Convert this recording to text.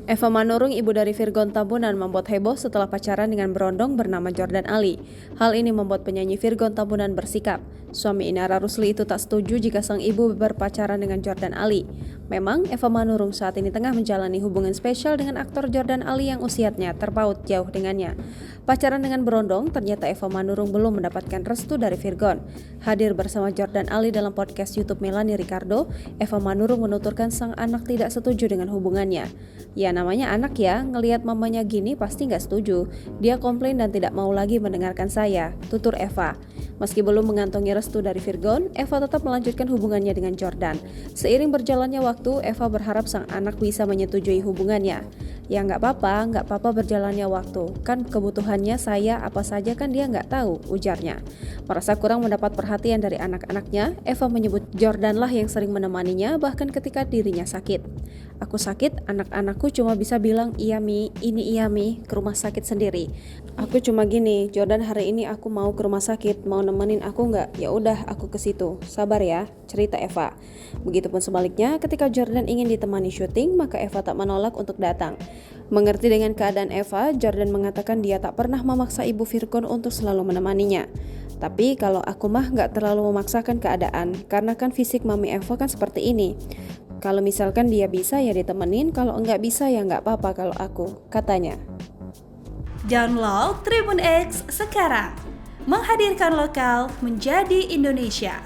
Eva Manurung, ibu dari Virgon Tambunan, membuat heboh setelah pacaran dengan berondong bernama Jordan Ali. Hal ini membuat penyanyi Virgon Tambunan bersikap. Suami Inara Rusli itu tak setuju jika sang ibu berpacaran dengan Jordan Ali. Memang, Eva Manurung saat ini tengah menjalani hubungan spesial dengan aktor Jordan Ali yang usianya terpaut jauh dengannya. Pacaran dengan berondong, ternyata Eva Manurung belum mendapatkan restu dari Virgon. Hadir bersama Jordan Ali dalam podcast YouTube Melanie Ricardo, Eva Manurung menuturkan sang anak tidak setuju dengan hubungannya. Ya namanya anak ya, ngelihat mamanya gini pasti nggak setuju. Dia komplain dan tidak mau lagi mendengarkan saya, tutur Eva. Meski belum mengantongi restu dari Virgon, Eva tetap melanjutkan hubungannya dengan Jordan. Seiring berjalannya waktu, Eva berharap sang anak bisa menyetujui hubungannya. Ya nggak apa-apa berjalannya waktu. Kan kebutuhannya saya apa saja kan dia nggak tahu, ujarnya. Merasa kurang mendapat perhatian dari anak-anaknya, Eva menyebut Jordan lah yang sering menemaninya bahkan ketika dirinya sakit. Aku sakit, anak-anakku cuma bisa bilang iya Mi, ini iya Mi, ke rumah sakit sendiri. Aku cuma gini, Jordan hari ini aku mau ke rumah sakit, mau nemenin aku nggak? Ya udah, aku ke situ. Sabar ya, cerita Eva. Begitupun sebaliknya, ketika Jordan ingin ditemani syuting, maka Eva tak menolak untuk datang. Mengerti dengan keadaan Eva, Jordan mengatakan dia tak pernah memaksa ibu Virgon untuk selalu menemaninya. Tapi kalau aku mah nggak terlalu memaksakan keadaan, karena kan fisik mami Eva kan seperti ini. Kalau misalkan dia bisa ya ditemenin, kalau enggak bisa ya enggak apa-apa kalau aku, katanya. Download Tribun X sekarang, menghadirkan lokal menjadi Indonesia.